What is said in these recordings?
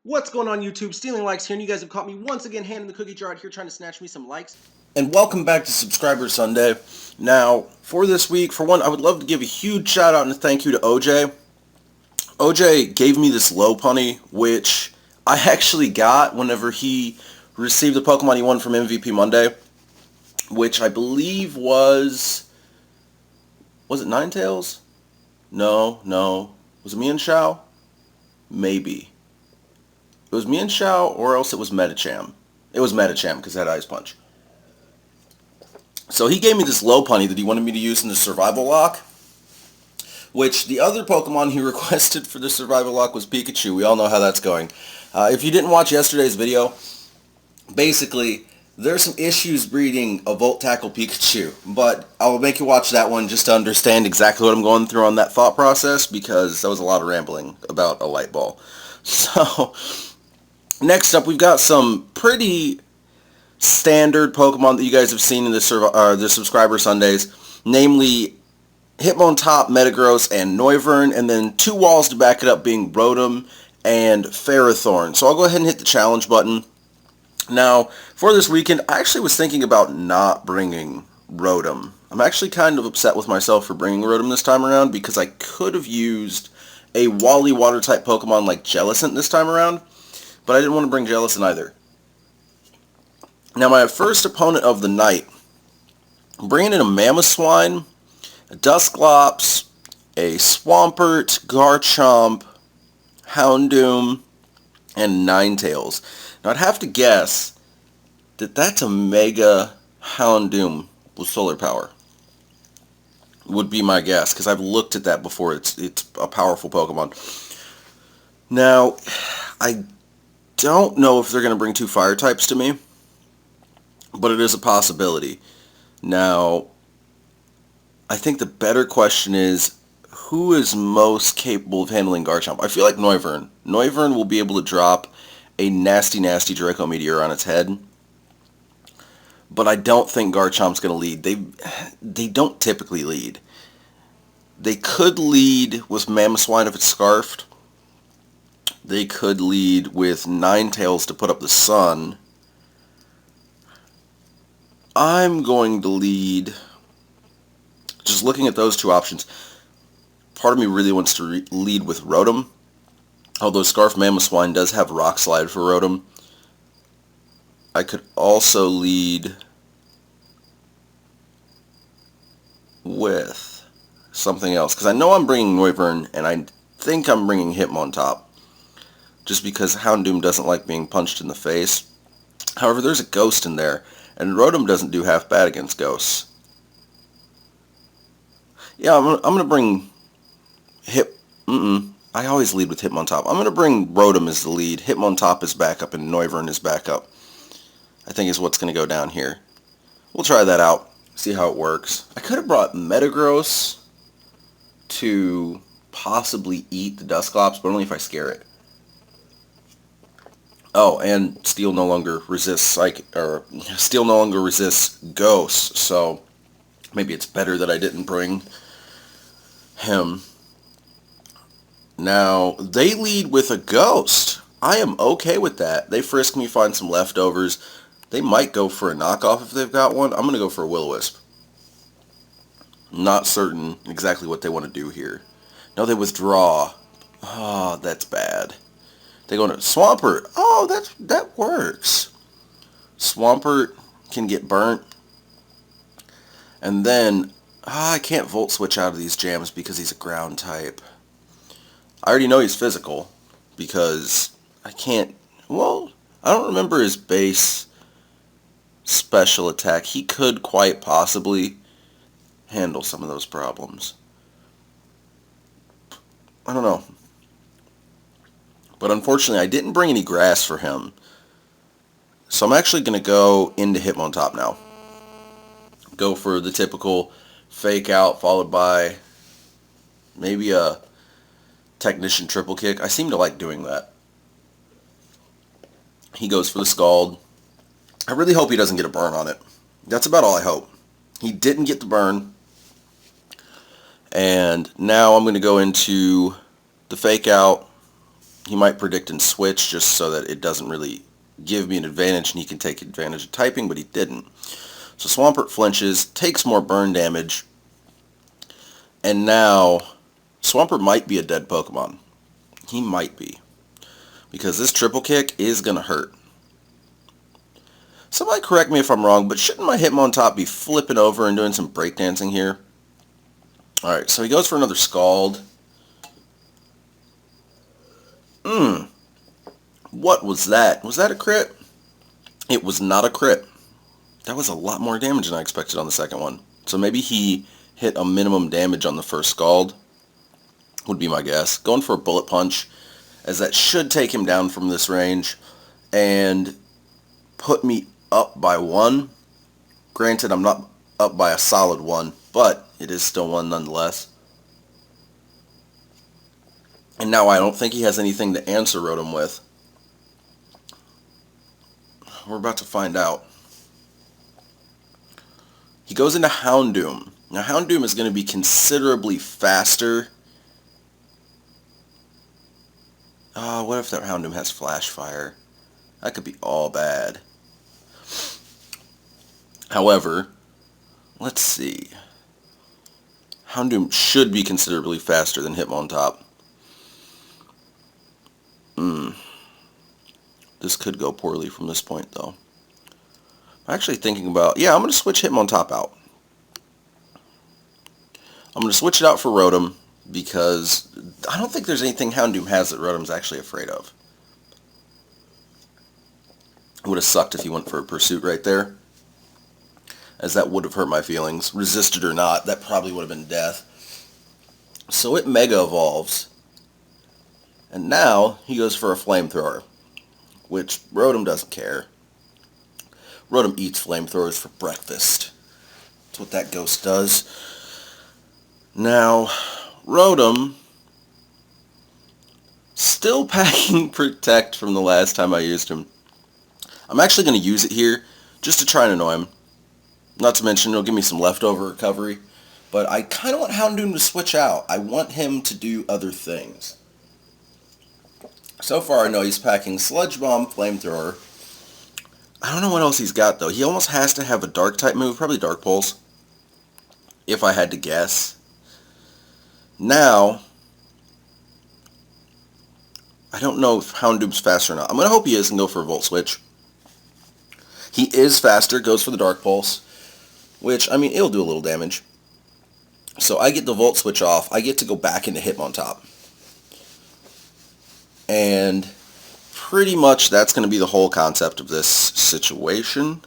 What's going on YouTube? StealingLikes here, and you guys have caught me once again handing the cookie jar out here trying to snatch me some likes. And welcome back to Subscriber Sunday. Now, for this week, for one, I would love to give a huge shout out and a thank you to OJ. OJ gave me this low punny, which I actually got whenever he received the Pokemon he won from MVP Monday, which I believe was it Ninetales? No. Was it Mienshao? Maybe. It was Mienshao, or else it was Medicham. It was Medicham, because it had Ice Punch. So he gave me this Lopunny that he wanted me to use in the Survival Lock, which the other Pokemon he requested for the Survival Lock was Pikachu. We all know how that's going. If you didn't watch yesterday's video, basically, there's some issues breeding a Volt Tackle Pikachu, but I'll make you watch that one just to understand exactly what I'm going through on that thought process, because that was a lot of rambling about a light ball. So, next up, we've got some pretty standard Pokemon that you guys have seen in the Subscriber Sundays, namely Hitmontop, Metagross, and Noivern, and then two walls to back it up being Rotom and Ferrothorn. So I'll go ahead and hit the challenge button. Now, for this weekend, I actually was thinking about not bringing Rotom. I'm actually kind of upset with myself for bringing Rotom this time around, because I could have used a Wally Water-type Pokemon like Jellicent this time around, but I didn't want to bring Jellicent either. Now, my first opponent of the night, I'm bringing in a Mamoswine, a Dusclops, a Swampert, Garchomp, Houndoom, and Ninetales. Now, I'd have to guess that that's a Mega Houndoom with Solar Power. Would be my guess, because I've looked at that before. It's a powerful Pokemon. Now, I don't know if they're going to bring two Fire types to me, but it is a possibility. Now, I think the better question is, who is most capable of handling Garchomp? I feel like Noivern. Noivern will be able to drop a nasty Draco Meteor on its head, but I don't think Garchomp's going to lead. They don't typically lead. They could lead with Mamoswine if it's Scarfed. They could lead with Ninetales to put up the sun. I'm going to lead, just looking at those two options, part of me really wants to lead with Rotom, although Scarf Mamoswine does have Rock Slide for Rotom. I could also lead with something else, because I know I'm bringing Noivern, and I think I'm bringing Hitmontop, just because Houndoom doesn't like being punched in the face. However, there's a Ghost in there, and Rotom doesn't do half bad against Ghosts. Yeah, I'm going to bring I always lead with Hitmontop. I'm going to bring Rotom as the lead. Hitmontop is backup, and Noivern is backup. I think is what's going to go down here. We'll try that out, see how it works. I could have brought Metagross to possibly eat the Dusclops, but only if I scare it. Oh, and Steel no longer resists Ghosts, so maybe it's better that I didn't bring him. Now, they lead with a Ghost. I am okay with that. They frisk me, find some leftovers. They might go for a knockoff if they've got one. I'm going to go for a Will-O-Wisp. Not certain exactly what they want to do here. No, they withdraw. Oh, that's bad. They go into Swampert. Oh, that works. Swampert can get burnt. And then, I can't Volt Switch out of these jams because he's a ground type. I already know he's physical, because I can't, well, I don't remember his base special attack. He could quite possibly handle some of those problems. I don't know. But unfortunately, I didn't bring any grass for him. So I'm actually going to go into Hitmontop now. Go for the typical fake out, followed by maybe a Technician triple kick. I seem to like doing that. He goes for the Scald. I really hope he doesn't get a burn on it. That's about all I hope. He didn't get the burn. And now I'm going to go into the fake out, He might predict and switch just so that it doesn't really give me an advantage and he can take advantage of typing, but he didn't. So Swampert flinches, takes more burn damage, and now Swampert might be a dead Pokemon. He might be. Because this triple kick is going to hurt. Somebody correct me if I'm wrong, but shouldn't my Hitmontop be flipping over and doing some breakdancing here? Alright, so he goes for another Scald. What was that? Was that a crit? It was not a crit. That was a lot more damage than I expected on the second one. So maybe he hit a minimum damage on the first Scald, would be my guess. Going for a Bullet Punch, as that should take him down from this range, and put me up by 1. Granted, I'm not up by a solid 1, but it is still 1 nonetheless. And now I don't think he has anything to answer Rotom with. We're about to find out. He goes into Houndoom. Now Houndoom is going to be considerably faster. What if that Houndoom has Flash Fire? That could be all bad. However, let's see. Houndoom should be considerably faster than Hitmontop. This could go poorly from this point, though. I'm actually thinking about... Yeah, I'm going to switch Hitmontop out. I'm going to switch it out for Rotom, because I don't think there's anything Houndoom has that Rotom's actually afraid of. It would have sucked if he went for a Pursuit right there, as that would have hurt my feelings. Resisted or not, that probably would have been death. So it Mega Evolves. And now he goes for a Flamethrower, which Rotom doesn't care. Rotom eats Flamethrowers for breakfast. That's what that ghost does. Now, Rotom, still packing Protect from the last time I used him. I'm actually going to use it here just to try and annoy him. Not to mention it'll give me some leftover recovery. But I kind of want Houndoom to switch out. I want him to do other things. So far I know he's packing Sludge Bomb, Flamethrower. I don't know what else he's got though. He almost has to have a Dark type move, probably Dark Pulse, if I had to guess. Now, I don't know if Houndoom's faster or not. I'm going to hope he is and go for a Volt Switch. He is faster, goes for the Dark Pulse, which, I mean, it'll do a little damage. So I get the Volt Switch off. I get to go back into Hitmontop. And pretty much that's going to be the whole concept of this situation.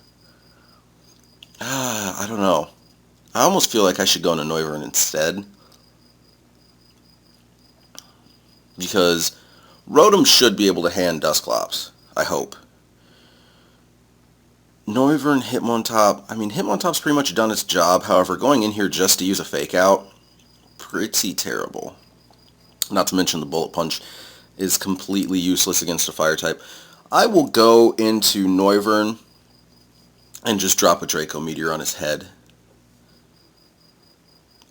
I don't know. I almost feel like I should go into Noivern instead. Because Rotom should be able to hand Dusclops, I hope. Noivern, Hitmontop. I mean, Hitmontop's pretty much done its job. However, going in here just to use a Fake Out, pretty terrible. Not to mention the Bullet Punch is completely useless against a Fire type. I will go into Noivern and just drop a Draco Meteor on his head.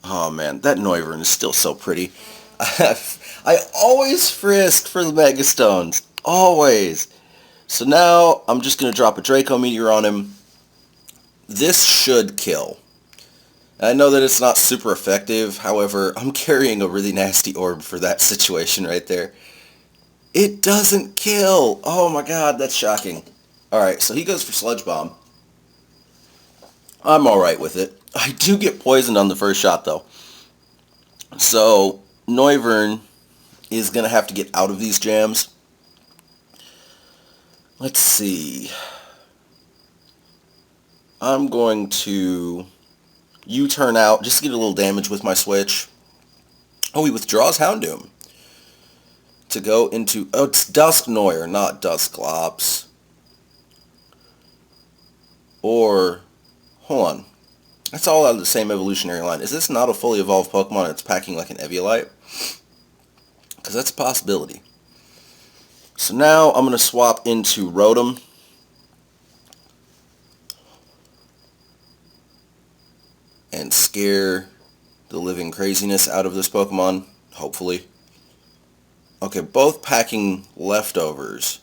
Oh man, that Noivern is still so pretty. I always frisk for the Mega Stones. Always. So now I'm just going to drop a Draco Meteor on him. This should kill. I know that it's not super effective. However, I'm carrying a really nasty orb for that situation right there. It doesn't kill. Oh my god, that's shocking. Alright, so he goes for Sludge Bomb. I'm alright with it. I do get poisoned on the first shot though. So Noivern is going to have to get out of these jams. Let's see. I'm going to U-turn out just to get a little damage with my switch. Oh, he withdraws Houndoom to go into... Oh, it's Dusknoir, not Dusclops. Or... Hold on. That's all out of the same evolutionary line. Is this not a fully evolved Pokemon that's packing like an Eviolite? Because that's a possibility. So now I'm going to swap into Rotom. And scare the living craziness out of this Pokemon, hopefully. Okay, both packing leftovers.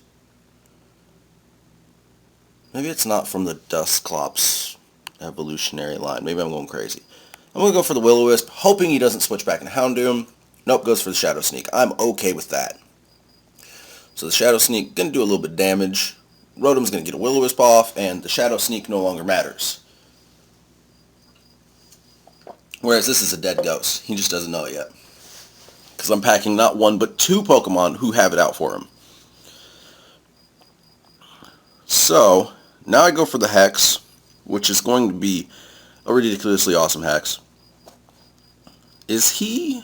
Maybe it's not from the Dusclops evolutionary line. Maybe I'm going crazy. I'm going to go for the Will-O-Wisp, hoping he doesn't switch back in Houndoom. Nope, goes for the Shadow Sneak. I'm okay with that. So the Shadow Sneak going to do a little bit of damage. Rotom's going to get a Will-O-Wisp off, and the Shadow Sneak no longer matters. Whereas this is a dead ghost. He just doesn't know it yet. Because I'm packing not one, but two Pokemon who have it out for him. So, now I go for the Hex, which is going to be a ridiculously awesome Hex. Is he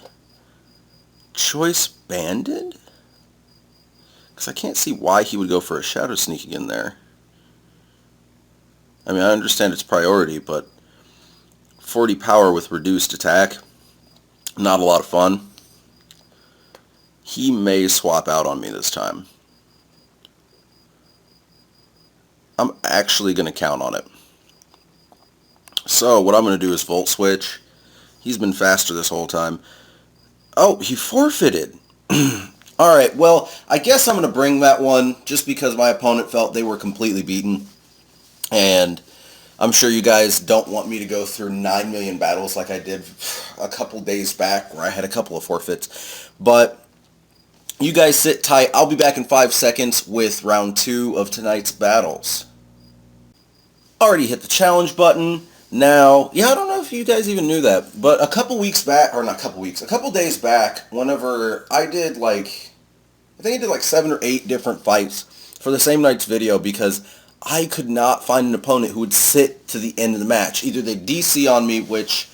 Choice Banded? Because I can't see why he would go for a Shadow Sneak again there. I mean, I understand its priority, but 40 power with reduced attack, not a lot of fun. He may swap out on me this time. I'm actually going to count on it. So what I'm going to do is Volt Switch. He's been faster this whole time. Oh, he forfeited. Alright, well, I guess I'm going to bring that one just because my opponent felt they were completely beaten. And I'm sure you guys don't want me to go through 9 million battles like I did a couple days back where I had a couple of forfeits. But you guys sit tight. I'll be back in 5 seconds with round 2 of tonight's battles. Already hit the challenge button. Now, yeah, I don't know if you guys even knew that, but a couple days back, whenever I did I think I did like 7 or 8 different fights for the same night's video because I could not find an opponent who would sit to the end of the match. Either they DC on me, which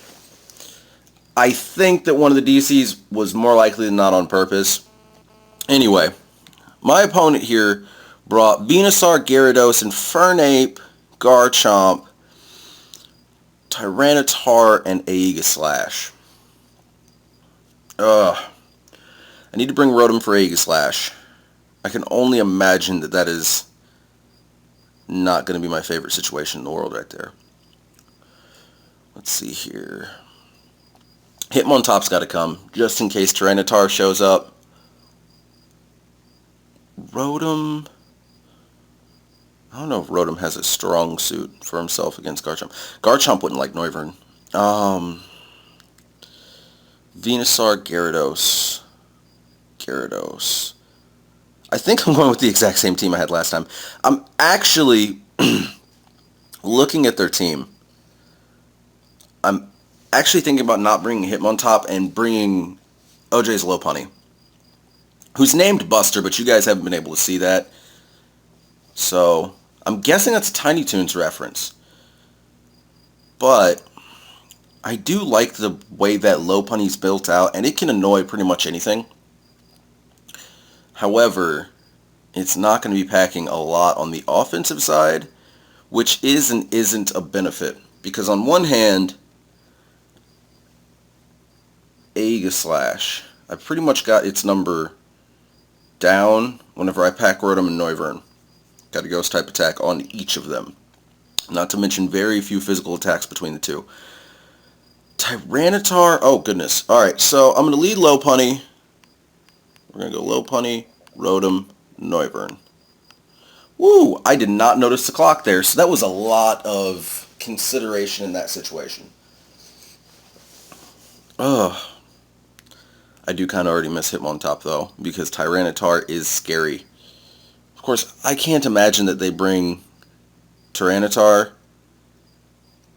I think that one of the DCs was more likely than not on purpose. Anyway, my opponent here brought Venusaur, Gyarados, Infernape, Garchomp, Tyranitar, and Aegislash. I need to bring Rotom for Aegislash. I can only imagine that that is not going to be my favorite situation in the world right there. Let's see here. Hitmontop's got to come, just in case Tyranitar shows up. Rotom... I don't know if Rotom has a strong suit for himself against Garchomp. Garchomp wouldn't like Noivern. Venusaur, Gyarados. I think I'm going with the exact same team I had last time. I'm actually looking at their team. I'm actually thinking about not bringing Hitmontop and bringing OJ's Lopunny, who's named Buster, but you guys haven't been able to see that. So I'm guessing that's a Tiny Toons reference. But I do like the way that Lopunny's built out, and it can annoy pretty much anything. However, it's not going to be packing a lot on the offensive side, which is and isn't a benefit. Because on one hand, Aegislash, I pretty much got its number down whenever I pack Rotom and Noivern. Got a Ghost type attack on each of them. Not to mention very few physical attacks between the two. Tyranitar, oh goodness. Alright, so I'm going to lead Lopunny. We're going to go Lopunny, Rotom, Noivern. Woo! I did not notice the clock there, so that was a lot of consideration in that situation. Ugh. I do kind of already miss Hitmontop though, because Tyranitar is scary. Of course, I can't imagine that they bring Tyranitar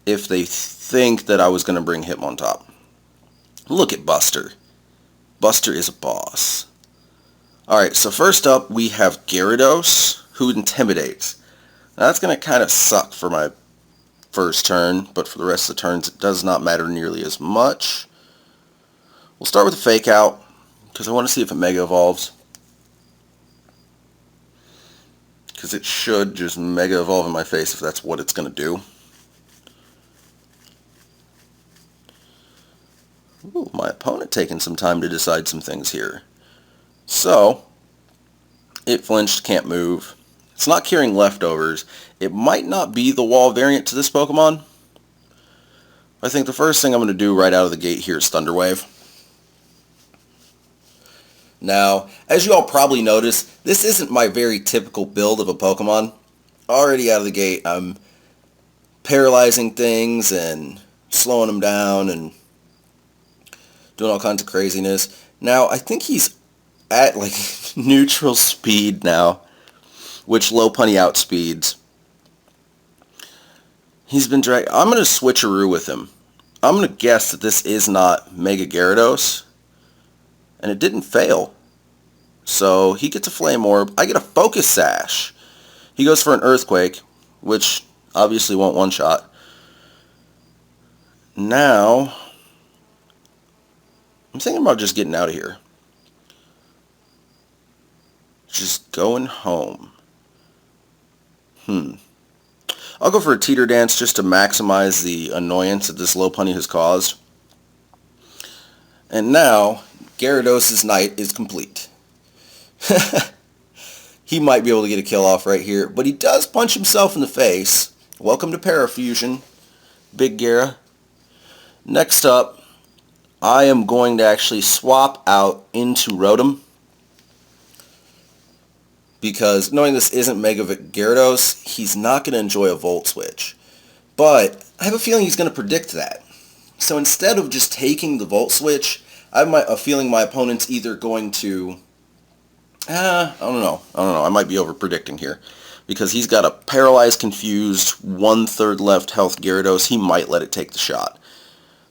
if they think that I was going to bring Hitmontop. Look at Buster. Buster is a boss. Alright, so first up we have Gyarados, who intimidates. Now that's going to kind of suck for my first turn, but for the rest of the turns it does not matter nearly as much. We'll start with a Fake Out, because I want to see if it Mega Evolves. Because it should just Mega Evolve in my face if that's what it's going to do. Ooh, my opponent taking some time to decide some things here. So, it flinched, can't move. It's not carrying leftovers. It might not be the wall variant to this Pokemon. I think the first thing I'm going to do right out of the gate here is Thunder Wave. Now, as you all probably noticed, this isn't my very typical build of a Pokemon. Already out of the gate, I'm paralyzing things and slowing them down and doing all kinds of craziness. Now, I think he's at like neutral speed now, which Lopunny outspeeds. He's been I'm going to switcheroo with him. I'm going to guess that this is not Mega Gyarados. And it didn't fail. So he gets a Flame Orb. I get a Focus Sash. He goes for an Earthquake, which obviously won't one-shot. Now, I'm thinking about just getting out of here. Just going home. I'll go for a Teeter Dance just to maximize the annoyance that this Lopunny has caused. And now, Gyarados' night is complete. He might be able to get a kill off right here, but he does punch himself in the face. Welcome to Parafusion, Big Gyara. Next up, I am going to actually swap out into Rotom, because knowing this isn't Mega Gyarados, he's not going to enjoy a Volt Switch. But I have a feeling he's going to predict that. So instead of just taking the Volt Switch, I have a feeling my opponent's either going to... I don't know. I might be over-predicting here. Because he's got a paralyzed, confused, 1/3 left health Gyarados. He might let it take the shot.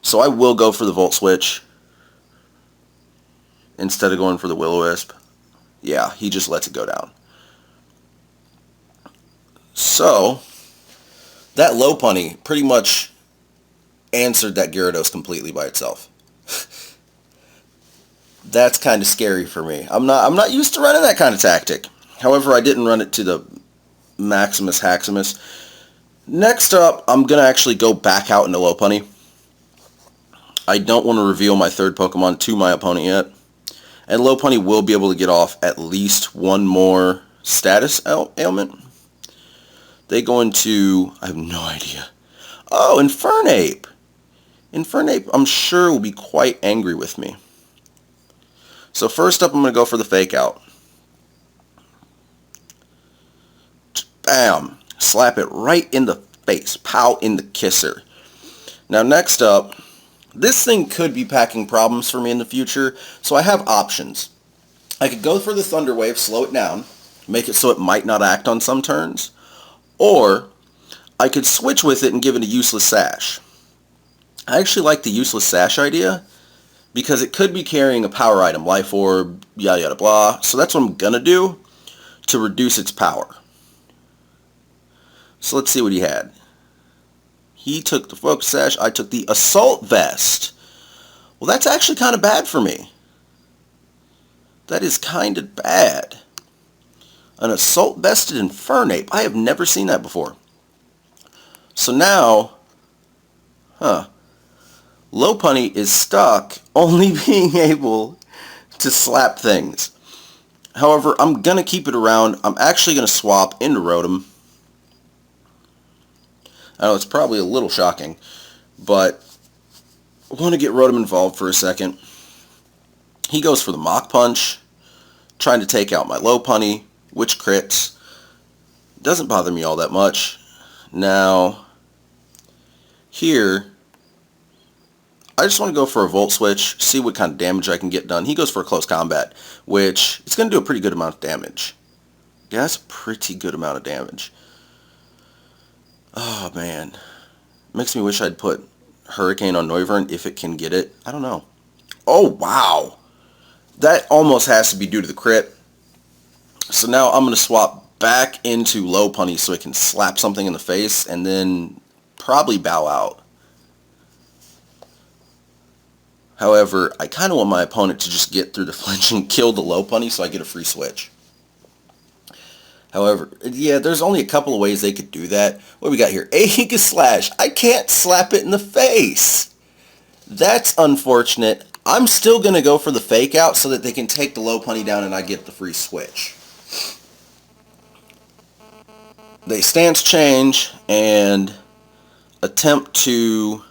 So I will go for the Volt Switch instead of going for the Will-O-Wisp. Yeah, he just lets it go down. So, that Lopunny pretty much answered that Gyarados completely by itself. That's kind of scary for me. I'm not used to running that kind of tactic. However, I didn't run it to the Maximus Haximus. Next up, I'm going to actually go back out into Lopunny. I don't want to reveal my third Pokemon to my opponent yet. And Lopunny will be able to get off at least one more status ailment. They go into... I have no idea. Oh, Infernape! Infernape, I'm sure, will be quite angry with me. So first up, I'm going to go for the Fake Out. Bam! Slap it right in the face. Pow in the kisser. Now next up, this thing could be packing problems for me in the future, so I have options. I could go for the Thunder Wave, slow it down, make it so it might not act on some turns, or I could switch with it and give it a Useless Sash. I actually like the Useless Sash idea, because it could be carrying a power item, Life Orb, yada yada blah, so that's what I'm going to do to reduce its power. So let's see what he had. He took the Focus Sash, I took the Assault Vest. Well, that's actually kind of bad for me. That is kind of bad. An Assault Vested Infernape. I have never seen that before. So now, Lopunny is stuck only being able to slap things. However, I'm going to keep it around. I'm actually going to swap into Rotom. I know it's probably a little shocking, but I want to get Rotom involved for a second. He goes for the Mach Punch, trying to take out my Lopunny, which crits. Doesn't bother me all that much. Now, here, I just want to go for a Volt Switch, see what kind of damage I can get done. He goes for a Close Combat, which it's going to do a pretty good amount of damage. Yeah, that's a pretty good amount of damage. Oh, man. Makes me wish I'd put Hurricane on Noivern if it can get it. I don't know. Oh, wow. That almost has to be due to the crit. So now I'm going to swap back into Lopunny so it can slap something in the face and then probably bow out. However, I kind of want my opponent to just get through the flinch and kill the Lopunny so I get a free switch. However, yeah, there's only a couple of ways they could do that. What do we got here? Aegis Slash. I can't slap it in the face. That's unfortunate. I'm still going to go for the Fake Out so that they can take the Lopunny down and I get the free switch. They stance change and attempt to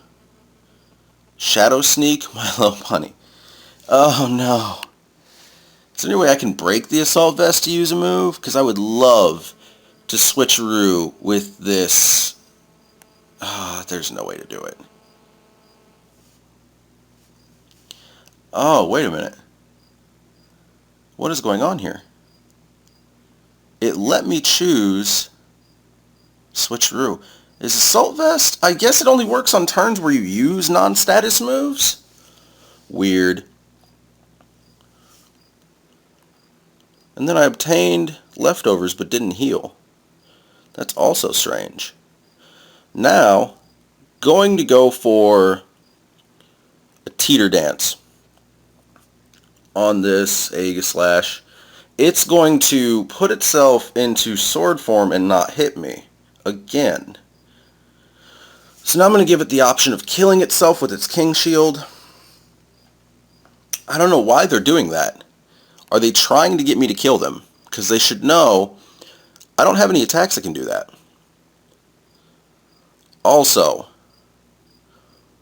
Shadow Sneak my Lopunny. Oh no. Is there any way I can break the assault vest to use a move? Because I would love to switcheroo with this. There's no way to do it. Oh, wait a minute. What is going on here? It let me choose switcheroo. Is assault vest? I guess it only works on turns where you use non-status moves? Weird. And then I obtained leftovers but didn't heal. That's also strange. Now, going to go for a teeter dance on this Aegislash. It's going to put itself into sword form and not hit me again. So now I'm going to give it the option of killing itself with its King Shield. I don't know why they're doing that. Are they trying to get me to kill them? Because they should know I don't have any attacks that can do that. Also,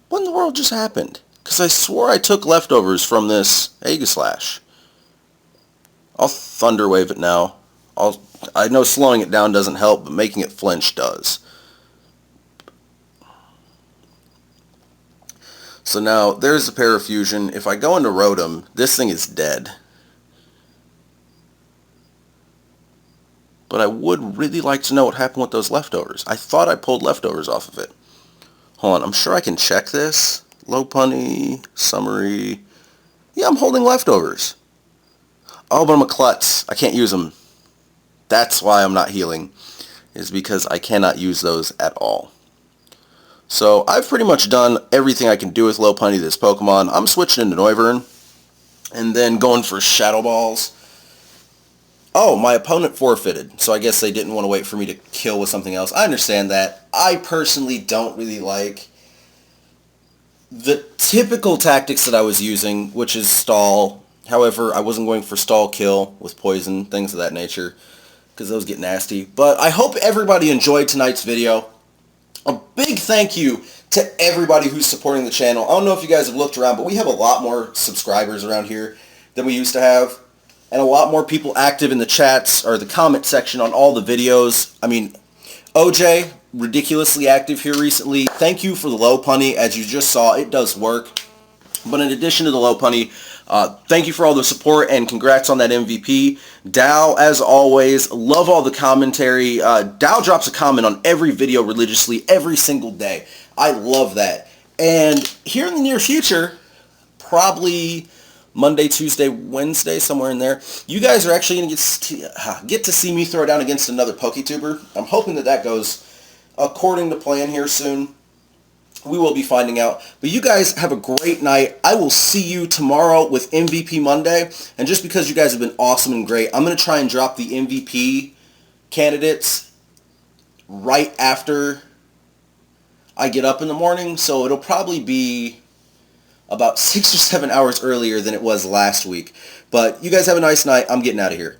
what in the world just happened? Because I swore I took leftovers from this Aegislash. I'll Thunder Wave it now. I know slowing it down doesn't help, but making it flinch does. So now, there's the Parafusion. If I go into Rotom, this thing is dead. But I would really like to know what happened with those leftovers. I thought I pulled leftovers off of it. Hold on, I'm sure I can check this. Lopunny, summary. Yeah, I'm holding leftovers. Oh, but I'm a klutz. I can't use them. That's why I'm not healing, is because I cannot use those at all. So I've pretty much done everything I can do with Lopunny this Pokemon. I'm switching into Noivern, and then going for Shadow Balls. Oh, my opponent forfeited, so I guess they didn't want to wait for me to kill with something else. I understand that. I personally don't really like the typical tactics that I was using, which is stall. However, I wasn't going for stall kill with poison, things of that nature, because those get nasty. But I hope everybody enjoyed tonight's video. A big thank you to everybody who's supporting the channel. I don't know if you guys have looked around, but we have a lot more subscribers around here than we used to have. And a lot more people active in the chats or the comment section on all the videos. I mean, OJ, ridiculously active here recently. Thank you for the Lopunny. As you just saw, it does work. But in addition to the Lopunny, thank you for all the support and congrats on that MVP. Dow, as always, love all the commentary. Dow drops a comment on every video religiously every single day. I love that. And here in the near future, probably Monday, Tuesday, Wednesday, somewhere in there, you guys are actually going to get to see me throw down against another PokeTuber. I'm hoping that that goes according to plan here soon. We will be finding out. But you guys have a great night. I will see you tomorrow with MVP Monday. And just because you guys have been awesome and great, I'm going to try and drop the MVP candidates right after I get up in the morning. So it'll probably be about 6 or 7 hours earlier than it was last week. But you guys have a nice night. I'm getting out of here.